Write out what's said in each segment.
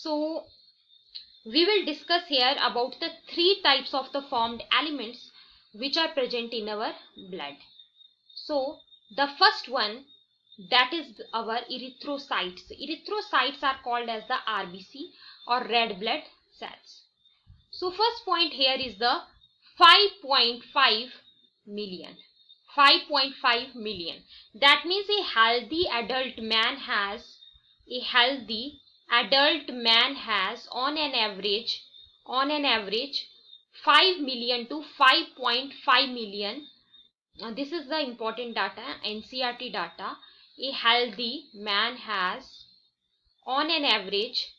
So we will discuss here about the three types of the formed elements which are present in our blood. So the first one, that is our erythrocytes. Erythrocytes are called as the RBC or red blood cells. So first point here is the 5.5 million. 5.5 million. That means a healthy adult man has on an average 5 million to 5.5 million. This is the important data, NCERT data. A healthy man has on an average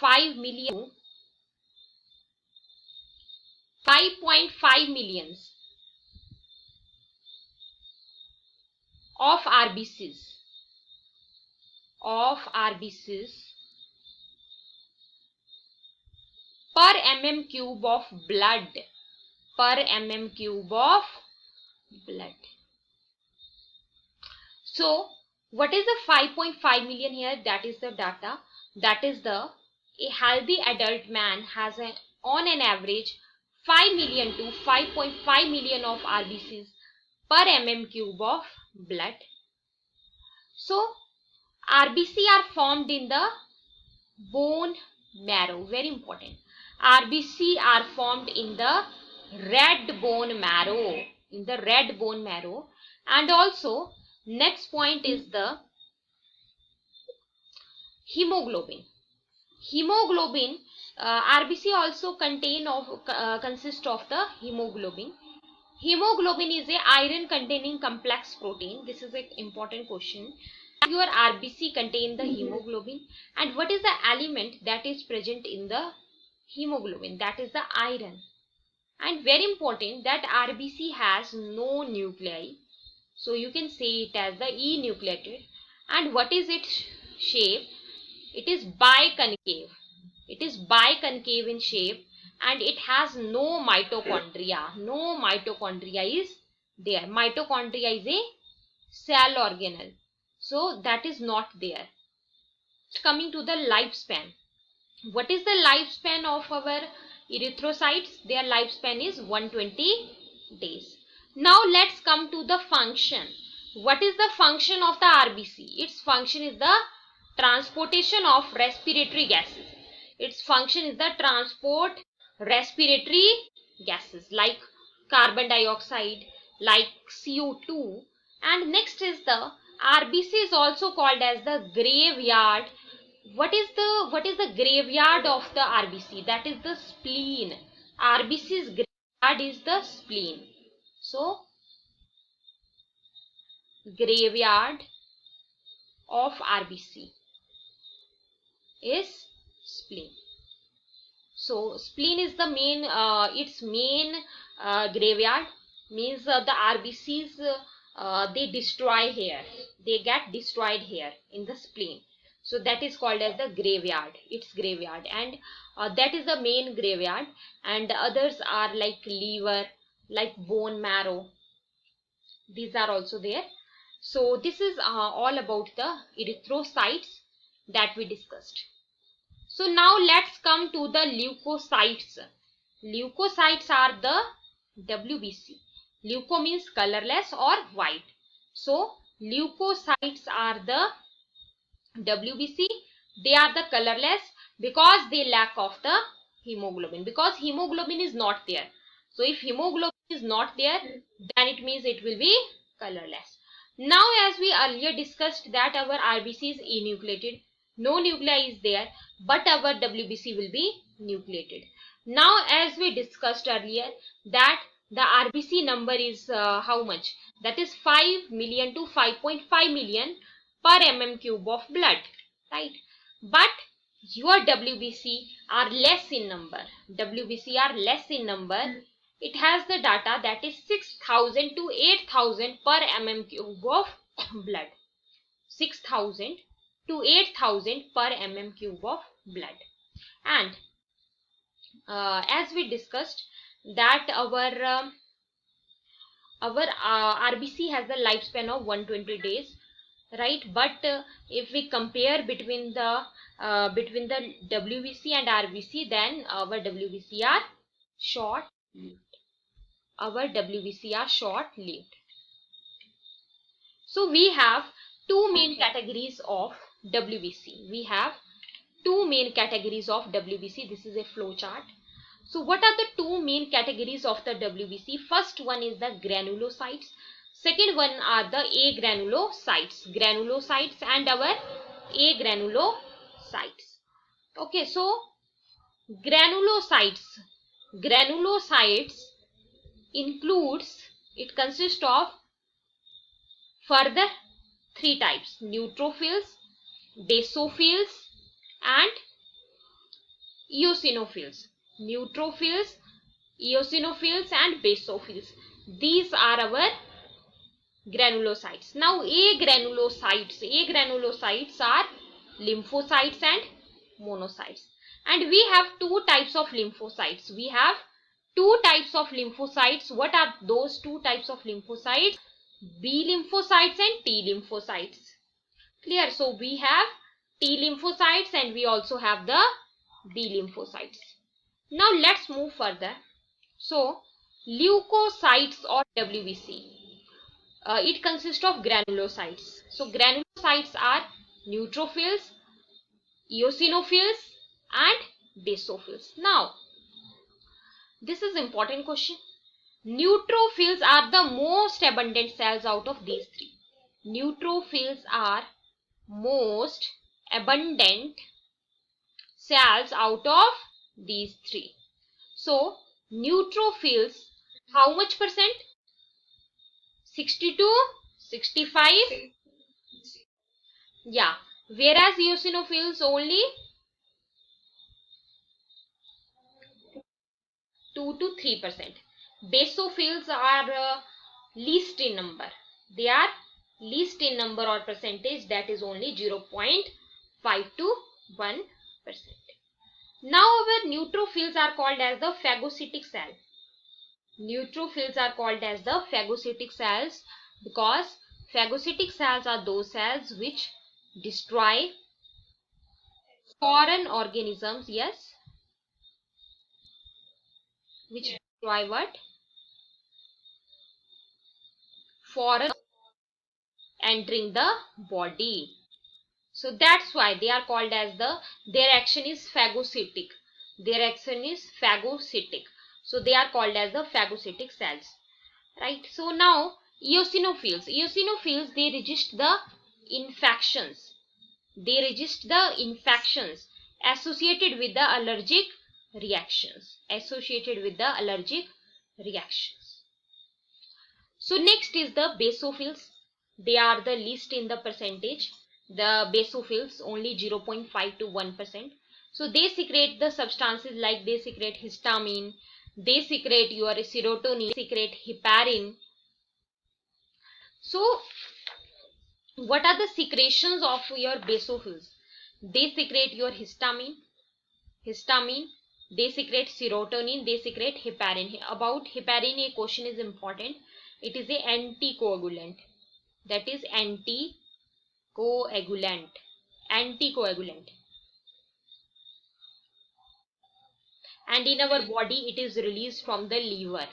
5 million to 5.5 millions of RBCs per mm cube of blood. So what is the 5.5 million here? That is the data. That is a healthy adult man has on an average 5 million to 5.5 million of RBCs per mm cube of blood. So RBC are formed in the bone marrow. Very important. RBC are formed in the red bone marrow. And also next point is the hemoglobin. RBC also consist of the hemoglobin. Hemoglobin is a iron containing complex protein. This is an important question. Your RBC contain the hemoglobin, and what is the element that is present in the hemoglobin? That is the iron. And very important that RBC has no nuclei, so you can say it as the enucleated. And what is its shape? It is biconcave. In shape, and it has no mitochondria. Is there. Mitochondria is a cell organelle, so that is not there. Coming to the lifespan. What is the lifespan of our erythrocytes? Their lifespan is 120 days. Now let's come to the function. What is the function of the RBC? Its function is the transportation of respiratory gases. Its function is the transport respiratory gases like carbon dioxide, like CO2. And next is the RBC is also called as the graveyard. What is the graveyard of the RBC? That is the spleen. RBC's graveyard is the spleen. So graveyard of RBC is spleen. So spleen is the main graveyard. Means the RBCs they destroy here. They get destroyed here in the spleen. So that is called as the graveyard. Its graveyard, and that is the main graveyard. And the others are like liver, like bone marrow. These are also there. So this is all about the erythrocytes that we discussed. So now let's come to the leucocytes. Leucocytes are the WBC. Leuco means colorless or white. So leucocytes are the WBC. They are the colorless because they lack of the hemoglobin. Because hemoglobin is not there. So if hemoglobin is not there, then it means it will be colorless. Now as we earlier discussed that our RBC is enucleated. No nuclei is there, but our WBC will be nucleated. Now as we discussed earlier that the RBC number is how much? That is 5 million to 5.5 million per mm cube of blood, right? But your WBC are less in number. It has the data that is 6,000 to 8,000 per mm cube of blood. 6,000 to 8,000 per mm cube of blood. And as we discussed that our RBC has the lifespan of 120 days. right? But if we compare between the WBC and RBC, then our WBC are short lived. Our WBC are short lived. So we have two main categories of WBC. We have two main categories of WBC. This is a flow chart. So what are the two main categories of the WBC? First one is the granulocytes. Second one are the agranulocytes. Granulocytes and our agranulocytes. Okay, so granulocytes. Granulocytes includes, it consists of further three types: neutrophils, basophils and eosinophils. Neutrophils, eosinophils and basophils. These are our granulocytes. Now agranulocytes are lymphocytes and monocytes. And we have two types of lymphocytes. We have two types of lymphocytes. What are those two types of lymphocytes? B lymphocytes and T lymphocytes. Clear? So we have T lymphocytes and we also have the B lymphocytes. Now let's move further. So leukocytes or WBC, it consists of granulocytes. So granulocytes are neutrophils, eosinophils and basophils. Now this is important question. Neutrophils are the most abundant cells out of these three. Neutrophils are most abundant cells out of these three. So neutrophils, how much percent? 60 to 65. Yeah. Whereas eosinophils only 2 to 3%. Basophils are least in number. They are least in number or percentage, that is only 0.5 to 1%. Now our neutrophils are called as the phagocytic cell. Neutrophils are called as the phagocytic cells because phagocytic cells are those cells which destroy foreign organisms. Yes, which destroy what? Foreign entering the body. So that's why they are called as their action is phagocytic. Their action is phagocytic. So they are called as the phagocytic cells. Right. So now eosinophils. Eosinophils, they resist the infections. They resist the infections associated with the allergic reactions. Associated with the allergic reactions. So next is the basophils. They are the least in the percentage. The basophils only 0.5 to 1%. So they secrete the substances like they secrete histamine, they secrete your serotonin, they secrete heparin. So what are the secretions of your basophils? They secrete your histamine, they secrete serotonin, they secrete heparin. About heparin, a question is important. It is a anticoagulant. That is anticoagulant. And in our body it is released from the liver.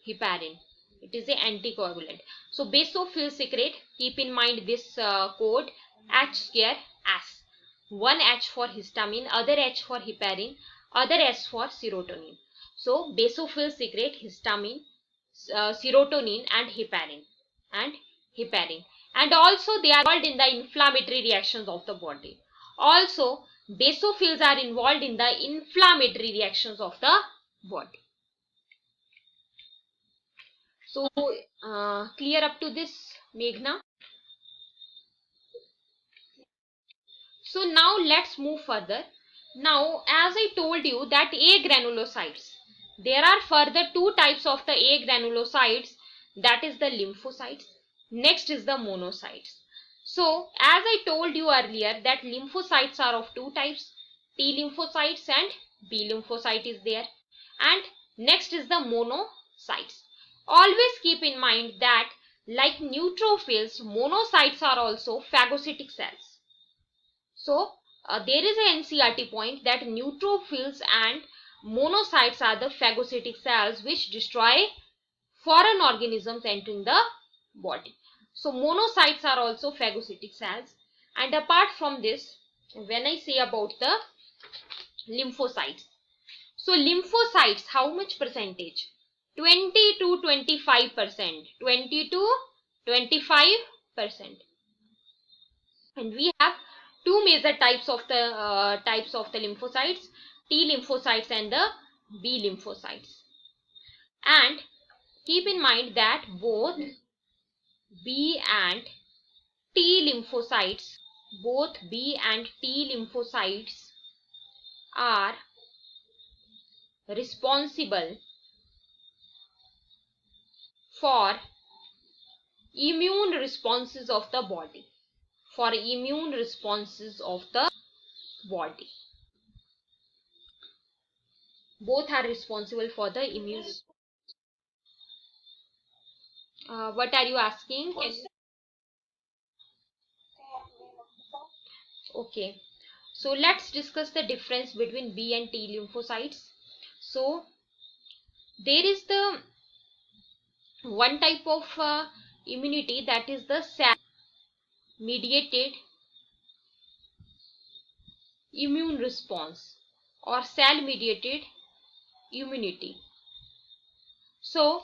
Heparin, it is a anticoagulant. So basophils secrete, keep in mind this code, H square S. One H for histamine, other H for heparin, other S for serotonin. So basophils secrete histamine, serotonin and heparin. And also they are involved in the inflammatory reactions of the body. Also basophils are involved in the inflammatory reactions of the body. So clear up to this, Meghna? So now let's move further. Now as I told you that agranulocytes, there are further two types of the agranulocytes, that is the lymphocytes. Next is the monocytes. So as I told you earlier that lymphocytes are of two types, T lymphocytes and B lymphocyte is there. And next is the monocytes. Always keep in mind that Like neutrophils, monocytes are also phagocytic cells. So there is an NCERT point that neutrophils and monocytes are the phagocytic cells which destroy foreign organisms entering the body. So monocytes are also phagocytic cells. And apart from this, when I say about the lymphocytes, so lymphocytes, how much percentage? 20 to 25%. 20 to 25%. And we have two major types of the lymphocytes, T lymphocytes and the B lymphocytes. And keep in mind that both B and T lymphocytes, are responsible for immune responses of the body. Both are responsible for the immune. What are you asking? Okay. So let's discuss the difference between B and T lymphocytes. So there is the one type of immunity, that is the cell mediated immune response or cell mediated immunity. So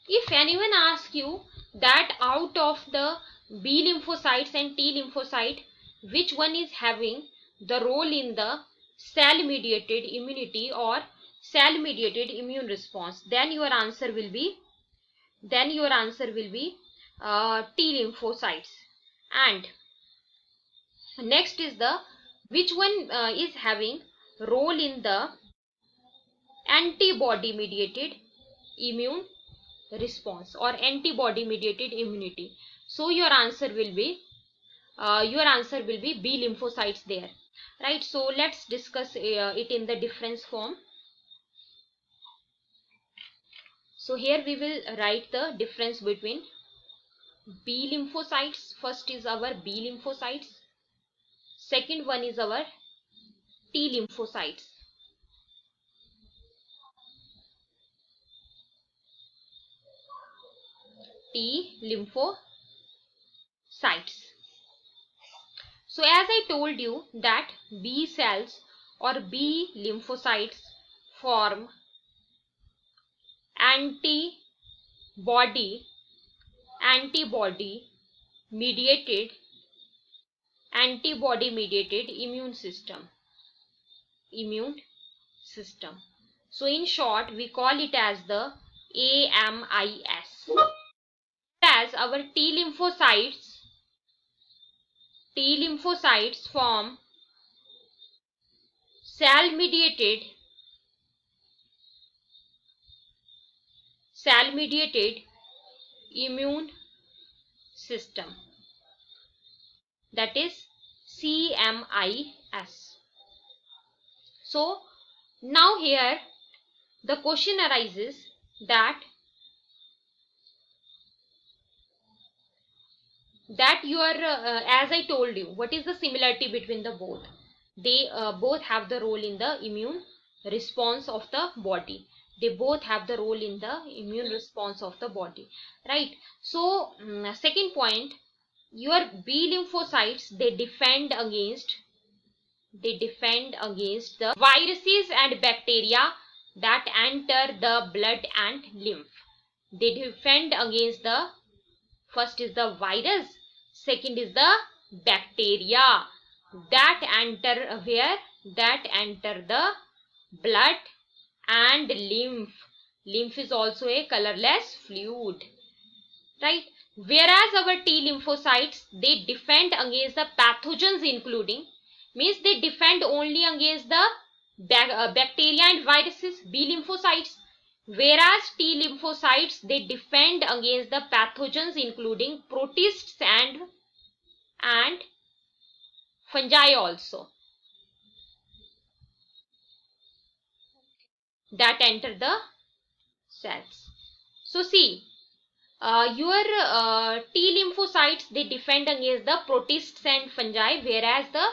if anyone asks you that out of the B lymphocytes and T lymphocyte, which one is having the role in the cell mediated immunity or cell mediated immune response, then your answer will be T lymphocytes. And next is the which one is having role in the antibody mediated immune response or antibody mediated immunity. So your answer will be B lymphocytes there, right? So let's discuss it in the difference form. So here we will write the difference between B lymphocytes. First is our B lymphocytes, second one is our T lymphocytes. T lymphocytes. So as I told you that B cells or B lymphocytes form antibody mediated immune system. So in short we call it as the AMIS. As our T lymphocytes form cell mediated immune system, that is CMIS. So now here the question arises that your as I told you, what is the similarity between the both? They both have the role in the immune response of the body. Right? So second point, your B lymphocytes, they defend against the viruses and bacteria that enter the blood and lymph. They defend against the, first is the virus, second is the bacteria that enter where? That enter the blood and lymph. Lymph is also a colorless fluid, right? Whereas our T lymphocytes, they defend against the pathogens, including, means they defend only against the bacteria and viruses, B lymphocytes. Whereas T lymphocytes, they defend against the pathogens including protists and fungi also that enter the cells. So see, Your T lymphocytes, they defend against the protists and fungi, whereas the